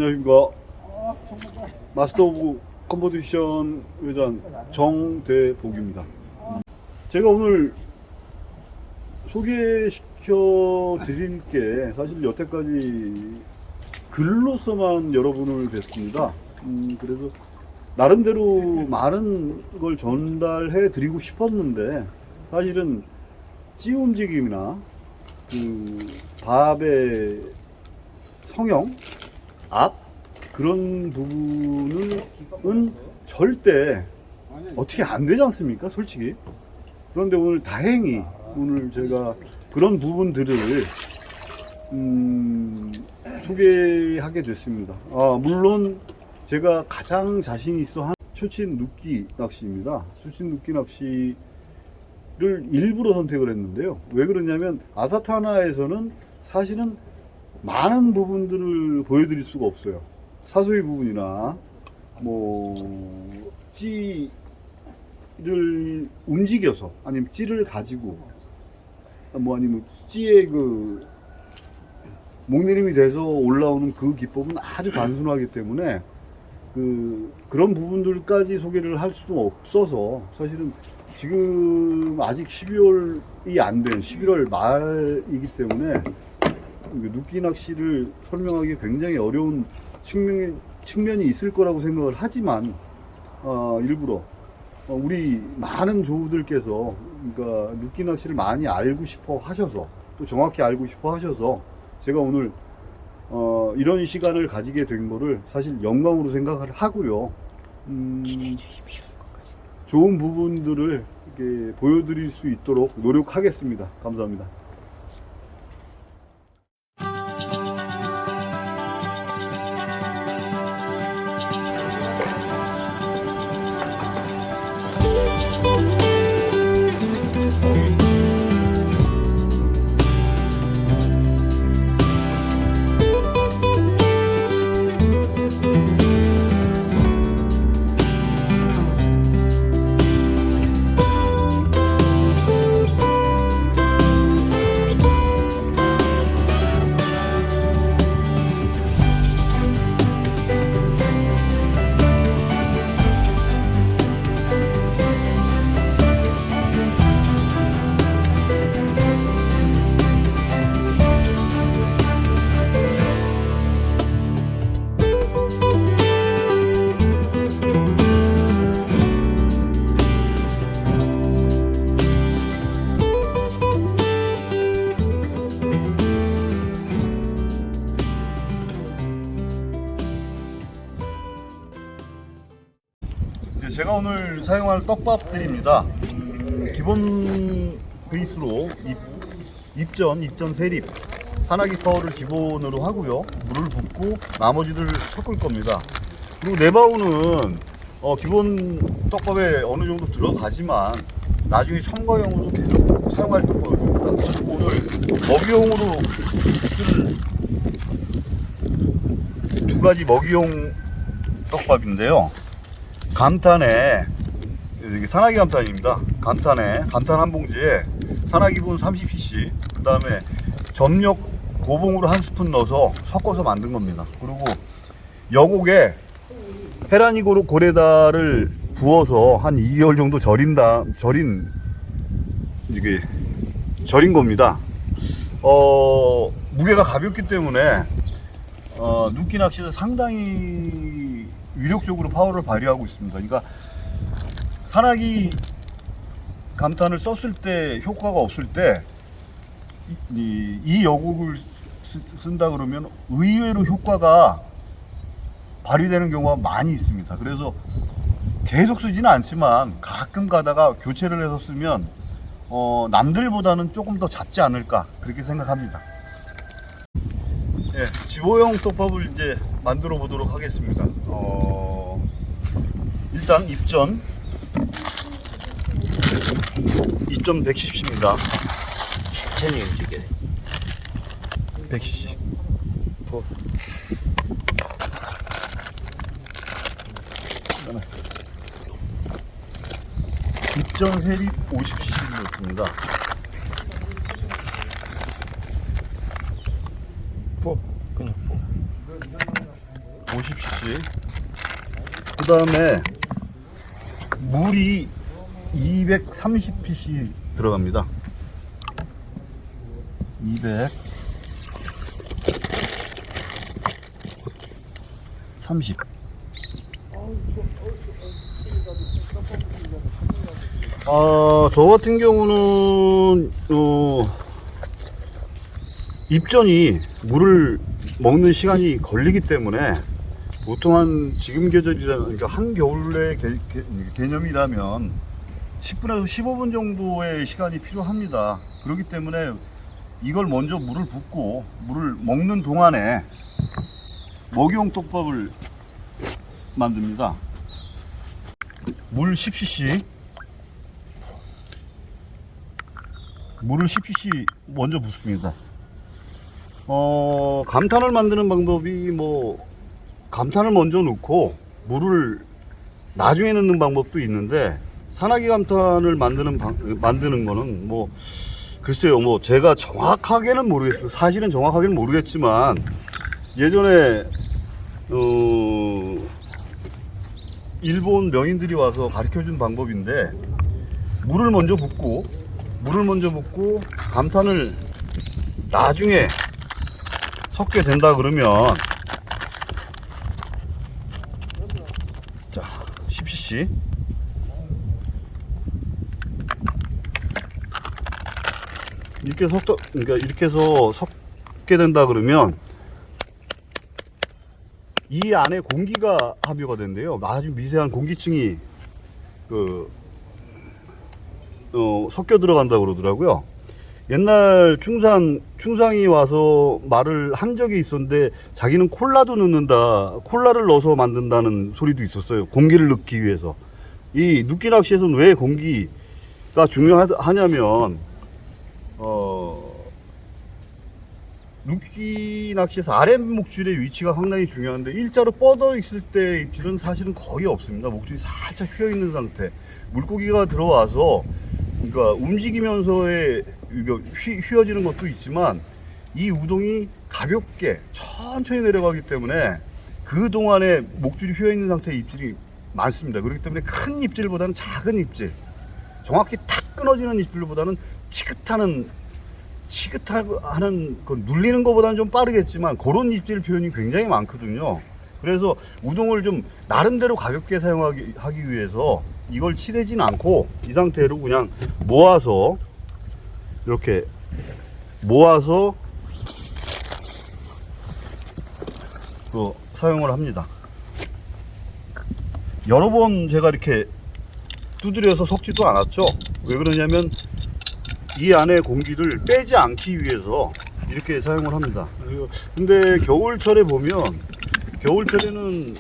안녕하십니까. 마스터 오브 컴포지션 회장 정대복입니다. 제가 오늘 소개시켜 드릴 게 사실 여태까지 글로서만 여러분을 뵀습니다. 그래서 나름대로 많은 걸 전달해 드리고 싶었는데 사실은 찌 움직임이나 그 밥의 성형, 앞 그런 부분은 절대 어떻게 안 되지 않습니까? 솔직히. 그런데 오늘 다행히 오늘 제가 그런 부분들을 소개하게 됐습니다. 물론 제가 가장 자신 있어 한 초친 눕기 낚시입니다. 초친 눕기 낚시를 일부러 선택을 했는데요. 왜 그러냐면 아사타나에서는 사실은 많은 부분들을 보여드릴 수가 없어요. 사소의 부분이나 찌를 움직여서 아니면 찌를 가지고 아니면 찌의 그 목내림이 돼서 올라오는 그 기법은 아주 단순하기 때문에 그런 부분들까지 소개를 할 수가 없어서 사실은 지금 아직 12월이 안 된 11월 말이기 때문에 눕기 낚시를 설명하기 굉장히 어려운 측면이 있을 거라고 생각을 하지만 일부러 우리 많은 조우들께서 그러니까 눕기 낚시를 많이 알고 싶어 하셔서 또 정확히 알고 싶어 하셔서 제가 오늘 이런 시간을 가지게 된 거를 사실 영광으로 생각을 하고요. 좋은 부분들을 이렇게 보여드릴 수 있도록 노력하겠습니다. 감사합니다. 제가 오늘 사용할 떡밥들입니다. 기본 베이스로 입전 세립, 산화기 파워를 기본으로 하고요. 물을 붓고 나머지를 섞을 겁니다. 그리고 네바우는 기본 떡밥에 어느 정도 들어가지만 나중에 첨가용으로 계속 사용할 떡밥입니다. 그리고 오늘 먹이용으로 쓸 두 가지 먹이용 떡밥인데요. 감탄에 산화기 감탄입니다. 감탄 한 봉지에 산화기분 30cc, 그 다음에 점력 고봉으로 한 스푼 넣어서 섞어서 만든 겁니다. 그리고 여곡에 헤라니 고레다를 부어서 한 2개월 정도 절인 겁니다. 무게가 가볍기 때문에 눕기 낚시에서 상당히 위력적으로 파워를 발휘하고 있습니다. 그러니까 산화기 감탄을 썼을 때 효과가 없을 때 이 여곡을 쓴다 그러면 의외로 효과가 발휘되는 경우가 많이 있습니다. 그래서 계속 쓰지는 않지만 가끔 가다가 교체를 해서 쓰면 남들보다는 조금 더 잡지 않을까 그렇게 생각합니다. 예, 지호형 떡밥을 이제 만들어 보도록 하겠습니다. 일단 입전 110cc입니다. 천천히 움직여. 100cc. 입전 세립 50cc를 넣습니다. 그냥 50cc. 그 다음에 물이 230cc 들어갑니다. 230. 저 같은 경우는 입전이 물을 먹는 시간이 걸리기 때문에 보통 한 지금 계절이라니까 한겨울의 개념이라면 10분에서 15분 정도의 시간이 필요합니다. 그렇기 때문에 이걸 먼저 물을 붓고 물을 먹는 동안에 먹이용 떡밥을 만듭니다. 물 10cc, 물을 10cc 먼저 붓습니다. 감탄을 만드는 방법이 감탄을 먼저 넣고 물을 나중에 넣는 방법도 있는데, 산화기 감탄을 만드는 거는 글쎄요, 제가 정확하게는 모르겠어요. 사실은 정확하게는 모르겠지만, 예전에 일본 명인들이 와서 가르쳐 준 방법인데, 물을 먼저 붓고 감탄을 나중에 섞게 된다 그러면, 자, 10cc. 이렇게 해서 섞게 된다 그러면 이 안에 공기가 함유가 된대요. 아주 미세한 공기층이 섞여 들어간다 그러더라고요. 옛날 충상이 와서 말을 한 적이 있었는데, 자기는 콜라도 넣는다, 콜라를 넣어서 만든다는 소리도 있었어요. 공기를 넣기 위해서. 이 눕기 낚시에서는 왜 공기가 중요하냐면, 눕기 낚시에서 아랫목줄의 위치가 상당히 중요한데, 일자로 뻗어 있을 때 입질은 사실은 거의 없습니다. 목줄이 살짝 휘어 있는 상태. 물고기가 들어와서 그러니까 움직이면서의 휘어지는 것도 있지만, 이 우동이 가볍게 천천히 내려가기 때문에 그 동안에 목줄이 휘어 있는 상태의 입질이 많습니다. 그렇기 때문에 큰 입질보다는 작은 입질, 정확히 탁 끊어지는 입질보다는 치긋하는 눌리는 것보다는 좀 빠르겠지만 그런 입질 표현이 굉장히 많거든요. 그래서 우동을 좀 나름대로 가볍게 사용하기 위해서 이걸 치대진 않고 이 상태로 그냥 이렇게 모아서 사용을 합니다. 여러 번 제가 이렇게 두드려서 섞지도 않았죠. 왜 그러냐면 이 안에 공기를 빼지 않기 위해서 이렇게 사용을 합니다. 근데 겨울철에 보면, 겨울철에는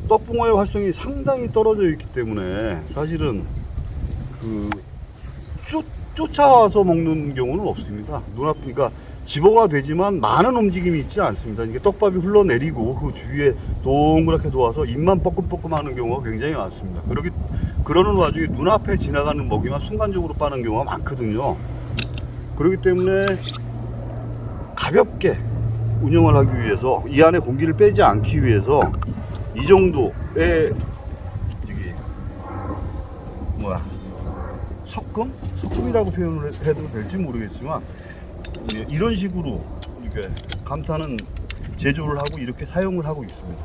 떡붕어의 활성이 상당히 떨어져 있기 때문에 사실은 쫓아와서 먹는 경우는 없습니다. 그러니까 집어가 되지만 많은 움직임이 있지 않습니다. 이게 떡밥이 흘러내리고 그 주위에 동그랗게 도와서 입만 뻐끔뻐끔 하는 경우가 굉장히 많습니다. 그러는 와중에 눈앞에 지나가는 먹이만 순간적으로 빠는 경우가 많거든요. 그렇기 때문에 가볍게 운영을 하기 위해서, 이 안에 공기를 빼지 않기 위해서 이 정도의 석금이라고 표현을 해도 될지 모르겠지만, 이런 식으로 이렇게 감탄은 제조를 하고 이렇게 사용을 하고 있습니다.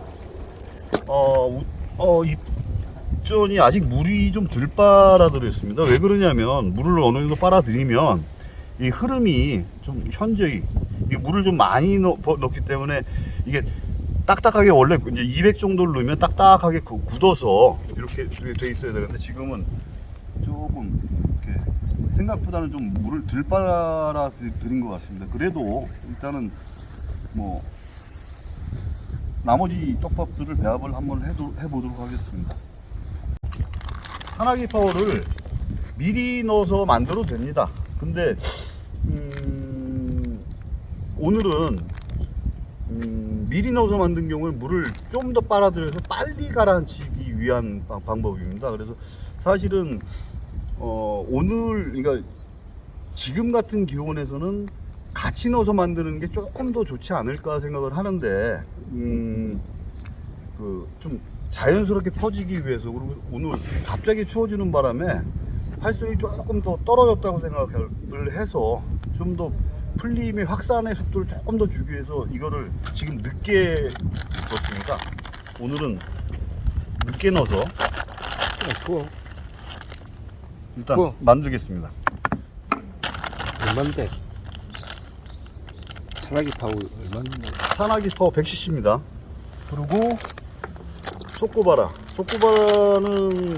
입전이 아직 물이 좀 덜 빨아들였습니다. 왜 그러냐면, 물을 어느 정도 빨아들이면 이 흐름이 좀 현저히 물을 좀 많이 넣기 때문에 이게 딱딱하게, 원래 이제 200 정도를 넣으면 딱딱하게 굳어서 이렇게 돼 있어야 되는데, 지금은 조금 이렇게 생각보다는 좀 물을 덜 빨아 들인 것 같습니다. 그래도 일단은 나머지 떡밥들을 배합을 한번 해보도록 하겠습니다. 산화기 파워를 미리 넣어서 만들어도 됩니다. 근데 오늘은 미리 넣어서 만든 경우는 물을 좀 더 빨아들여서 빨리 가라앉히기 위한 방법입니다. 그래서 사실은 그러니까 지금 같은 기온에서는 같이 넣어서 만드는 게 조금 더 좋지 않을까 생각을 하는데 그 좀 자연스럽게 퍼지기 위해서, 그리고 오늘 갑자기 추워지는 바람에 활성이 조금 더 떨어졌다고 생각을 해서 좀 더 풀림의 확산의 속도를 조금 더 주기 위해서 이거를 지금 늦게 넣습니다. 오늘은 늦게 넣어서 구워. 일단 구워. 만들겠습니다. 얼만데? 산나기 파우 얼만데? 산화기 파워 100cc입니다. 그리고 소꼬바라는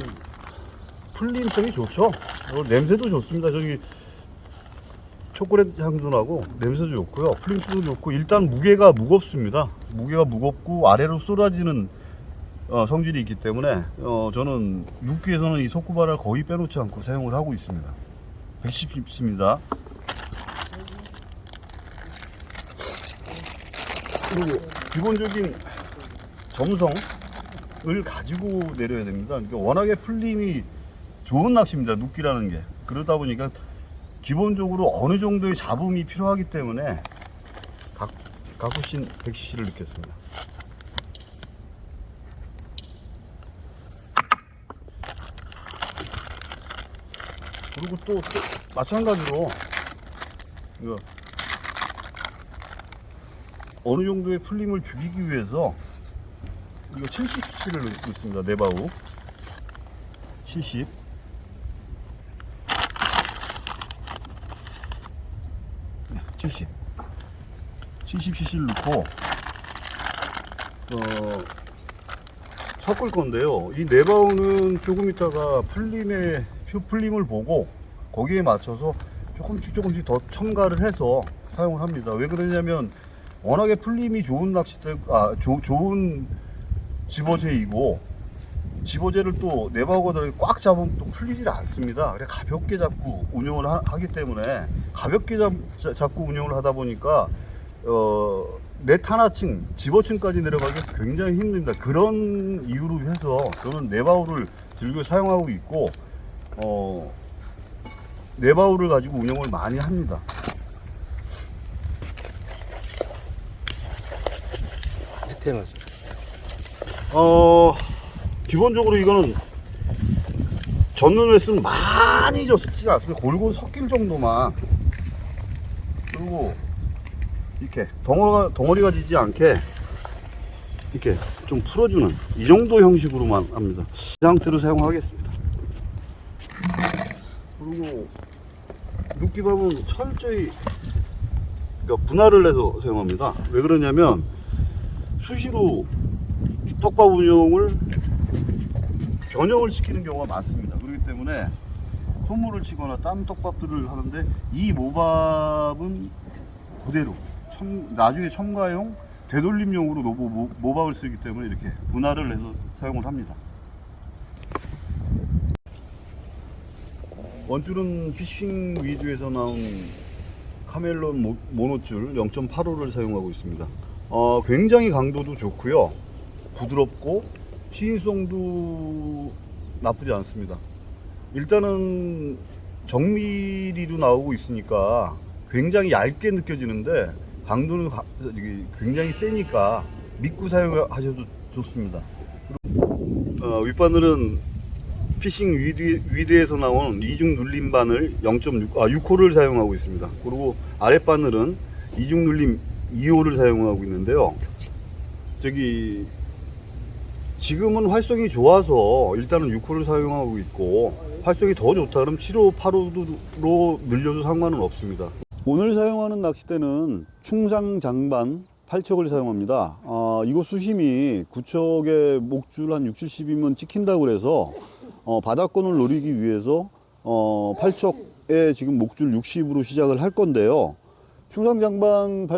풀림성이 좋죠. 냄새도 좋습니다. 저기 초콜릿 향도 나고 냄새도 좋고요. 풀림성도 좋고, 일단 무게가 무겁습니다. 무게가 무겁고 아래로 쏟아지는 성질이 있기 때문에 저는 눕기에서는 이 소꼬바라를 거의 빼놓지 않고 사용을 하고 있습니다. 110cc입니다. 그리고 기본적인 점성을 가지고 내려야 됩니다. 그러니까 워낙에 풀림이 좋은 낚시입니다. 눕기라는 게. 그러다 보니까 기본적으로 어느 정도의 잡음이 필요하기 때문에 가쿠신 100cc를 넣겠습니다. 그리고 또 마찬가지로 이거 어느 정도의 풀림을 죽이기 위해서 이거 70cc를 넣습니다. 네바우 70. 70cc를 넣고 섞을 건데요. 이 네바우는 조금 있다가 풀림을 보고 거기에 맞춰서 조금씩 더 첨가를 해서 사용을 합니다. 왜 그러냐면 워낙에 풀림이 좋은 낚싯대, 좋은 집어제이고, 집어제를 또 네바우가 들어가 꽉 잡으면 또 풀리질 않습니다. 그래 가볍게 잡고 운영을 하기 때문에, 가볍게 잡고 운영을 하다 보니까 넷 하나층, 집어층까지 내려가기 굉장히 힘듭니다. 그런 이유로 해서 저는 네바우를 즐겨 사용하고 있고, 네바우를 가지고 운영을 많이 합니다. 해태는 기본적으로 이거는 젓는 횟수는 많이 젓지 않습니다. 골고루 섞일 정도만. 그리고 이렇게 덩어리가 지지 않게 이렇게 좀 풀어주는 이 정도 형식으로만 합니다. 이 상태로 사용하겠습니다. 그리고 눕기밥은 철저히 분할을 해서 사용합니다. 왜 그러냐면 수시로 떡밥 운용을 변형을 시키는 경우가 많습니다. 그렇기 때문에 손물을 치거나 딴 떡밥들을 하는데, 이 모밥은 그대로 나중에 첨가용 되돌림용으로 모밥을 쓰기 때문에 이렇게 분할을 해서 사용을 합니다. 원줄은 피싱 위드에서 나온 카멜론 모노줄 0.85를 사용하고 있습니다. 굉장히 강도도 좋고요, 부드럽고 시인성도 나쁘지 않습니다. 일단은 정밀리로 나오고 있으니까 굉장히 얇게 느껴지는데, 강도는 굉장히 세니까 믿고 사용하셔도 좋습니다. 윗바늘은 피싱 위드에서 나온 이중 눌림 바늘 6호를 사용하고 있습니다. 그리고 아랫바늘은 이중 눌림 2호를 사용하고 있는데요. 지금은 활성이 좋아서 일단은 6호를 사용하고 있고, 활성이 더 좋다 그러면 7호, 8호로 늘려도 상관은 없습니다. 오늘 사용하는 낚싯대는 충상 장반 8척을 사용합니다. 이거 수심이 9척에 목줄 한 60, 70이면 찍힌다고 그래서 바닥권을 노리기 위해서 8척에 지금 목줄 60으로 시작을 할 건데요. 충상 장반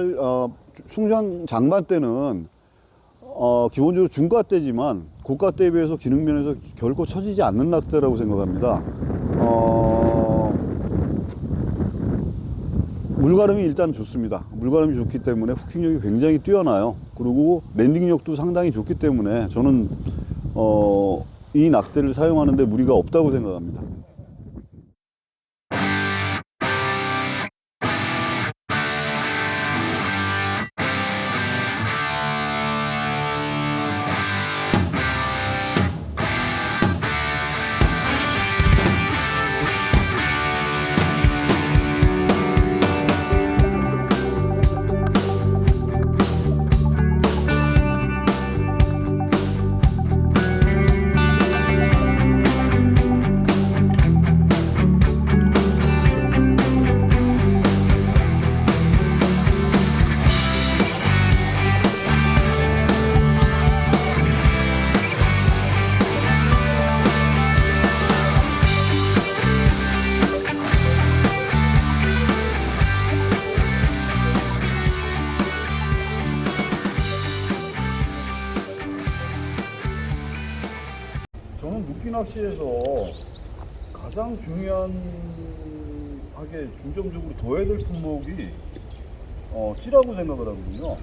때는 기본적으로 중가대지만 고가대에 비해서 기능면에서 결코 처지지 않는 낚싯대라고 생각합니다. 물가름이 일단 좋습니다. 물가름이 좋기 때문에 후킹력이 굉장히 뛰어나요. 그리고 랜딩력도 상당히 좋기 때문에 저는 이 낚싯대를 사용하는데 무리가 없다고 생각합니다. 저는 눕기 낚시에서 가장 중요하게 중점적으로 둬야 될 품목이 찌라고 생각을 하거든요.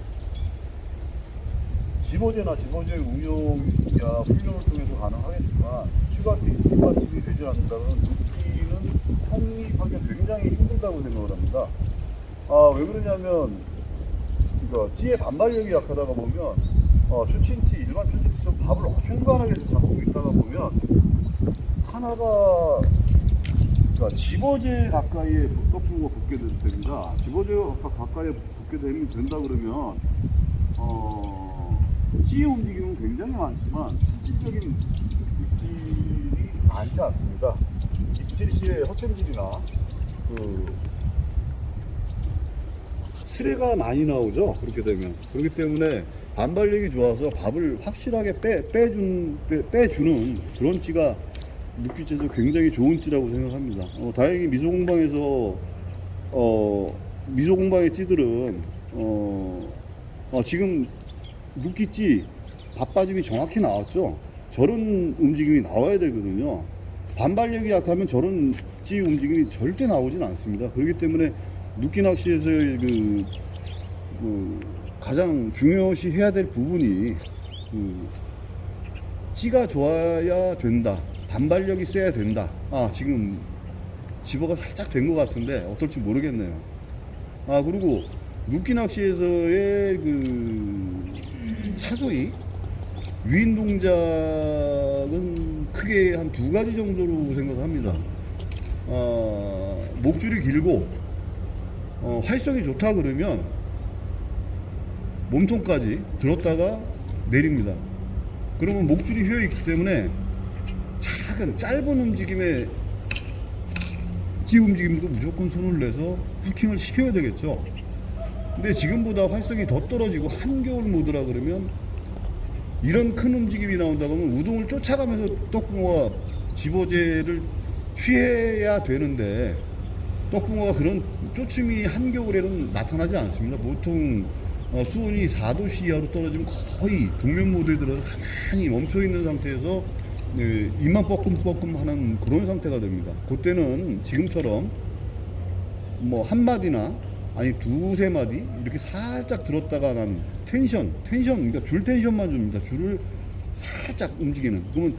집어제나 집어제의 운용이야 훈련을 통해서 가능하겠지만 추가 뒷받침이 되지 않는다면 눕기는 성립하기 굉장히 힘들다고 생각을 합니다. 왜 그러냐면 그러니까 찌의 반발력이 약하다가 보면 추친치 일반 추친치에서 밥을 어중간하게 잡고 있다가 보면 하나가 그러니까 집어제 가까이에 떡붕어가 붙게 됩니다. 집어제 가까이에 붙게 된다 그러면 찌의 움직임은 굉장히 많지만 실질적인 입질이 많지 않습니다. 입질 시에 헛찜질이나 스레가 많이 나오죠. 그렇게 되면. 그렇기 때문에 반발력이 좋아서 밥을 확실하게 빼주는 그런 찌가 눕기째에서 굉장히 좋은 찌라고 생각합니다. 다행히 미소공방에서 미소공방의 찌들은 지금 눕기찌 밥 빠짐이 정확히 나왔죠. 저런 움직임이 나와야 되거든요. 반발력이 약하면 저런 찌 움직임이 절대 나오진 않습니다. 그렇기 때문에 눕기 낚시에서의 가장 중요시 해야 될 부분이 찌가 좋아야 된다. 반발력이 세야 된다. 지금 집어가 살짝 된 것 같은데 어떨지 모르겠네요. 그리고 눕기 낚시에서의 사소이 유인 동작은 크게 한 2가지 정도로 생각합니다. 목줄이 길고 활성이 좋다 그러면 몸통까지 들었다가 내립니다. 그러면 목줄이 휘어 있기 때문에 작은 짧은 움직임에 찌 움직임도 무조건 손을 내서 후킹을 시켜야 되겠죠. 근데 지금보다 활성이 더 떨어지고 한겨울 모드라 그러면 이런 큰 움직임이 나온다 그러면 우동을 쫓아가면서 떡붕어가 집어제를 취해야 되는데 떡붕어가 그런 쫓음이 한겨울에는 나타나지 않습니다. 보통 수온이 4도씨 이하로 떨어지면 거의 동면 모드에 들어서 가만히 멈춰 있는 상태에서 입만 뻐끔뻐끔 하는 그런 상태가 됩니다. 그때는 지금처럼 뭐 한 마디나 아니 2-3마디 이렇게 살짝 들었다가 난 텐션 그러니까 줄 텐션만 줍니다. 줄을 살짝 움직이는. 그러면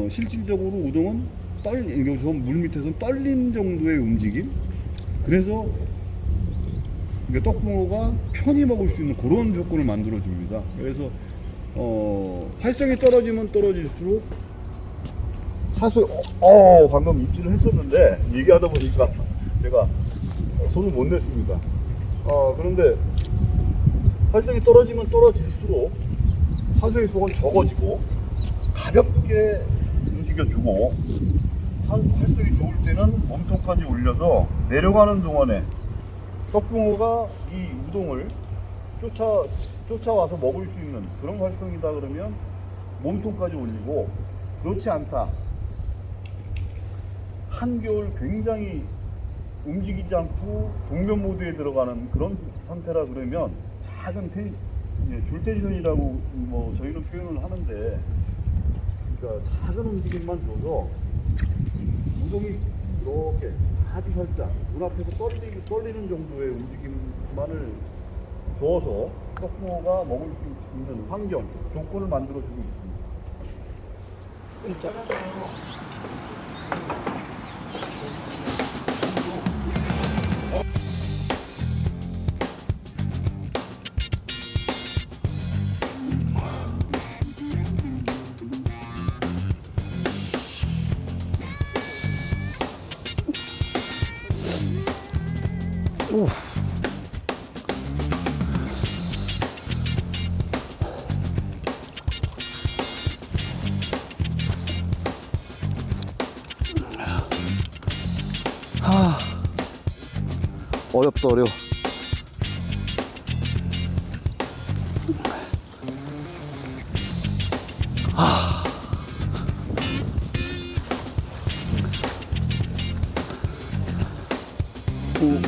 실질적으로 우동은 저 물 밑에서는 떨림 정도의 움직임. 그래서 떡붕어가 편히 먹을 수 있는 그런 조건을 만들어 줍니다. 그래서 활성이 떨어지면 떨어질수록 사실 방금 입질을 했었는데 얘기하다 보니까 제가 손을 못 냈습니다. 그런데 활성이 떨어지면 떨어질수록 사소의 속은 적어지고 가볍게 움직여주고 활성이 좋을 때는 몸통까지 올려서 내려가는 동안에 떡붕어가 이 우동을 쫓아와서 먹을 수 있는 그런 활성이다 그러면 몸통까지 올리고, 그렇지 않다 한겨울 굉장히 움직이지 않고 동면 모드에 들어가는 그런 상태라 그러면 작은 줄 텐션이라고 뭐 저희는 표현을 하는데, 그러니까 작은 움직임만 줘서 우동이 이렇게 아주 살짝 눈앞에서 떨리는 정도의 움직임만을 줘서 떡붕어가 먹을 수 있는 환경, 조건을 만들어주고 있습니다. 어렵다, 어려워.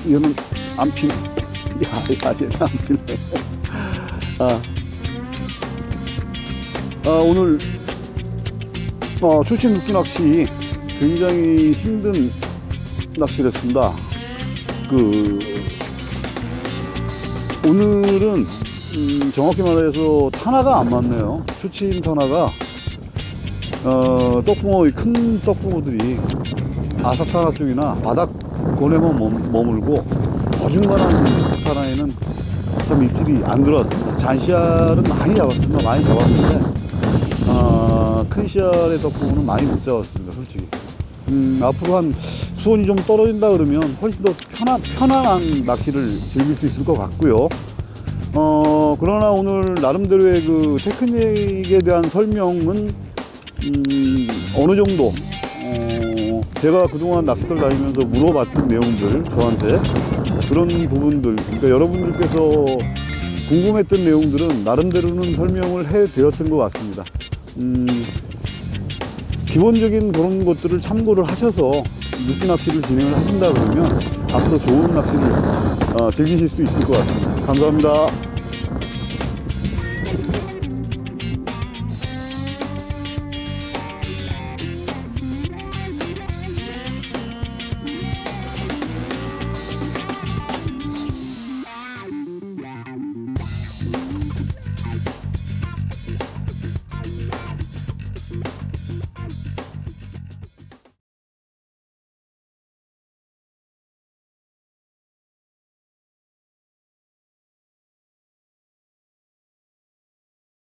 얘는 안 피네. 얘는 안 피네. 오늘 초심 눕기 낚시 굉장히 힘든 낚시를 했습니다. 오늘은 정확히 말해서 타나가 안 맞네요. 초침 타나가 떡붕어, 큰 떡붕어들이 아사타나 쪽이나 바닥권에만 머물고 어중간한 타나에는 참 입질이 안 들어왔습니다. 잔시알은 많이 잡았습니다. 많이 잡았는데 큰 씨알의 떡붕어는 많이 못 잡았습니다. 솔직히 앞으로 한 수온이 좀 떨어진다 그러면 훨씬 더 편안한 낚시를 즐길 수 있을 것 같고요. 그러나 오늘 나름대로의 그 테크닉에 대한 설명은 어느 정도 제가 그동안 낚시터를 다니면서 물어봤던 내용들, 저한테 그런 부분들, 그러니까 여러분들께서 궁금했던 내용들은 나름대로는 설명을 해드렸던 것 같습니다. 기본적인 그런 것들을 참고를 하셔서 눕기 낚시를 진행을 하신다 그러면 앞으로 좋은 낚시를 즐기실 수 있을 것 같습니다. 감사합니다.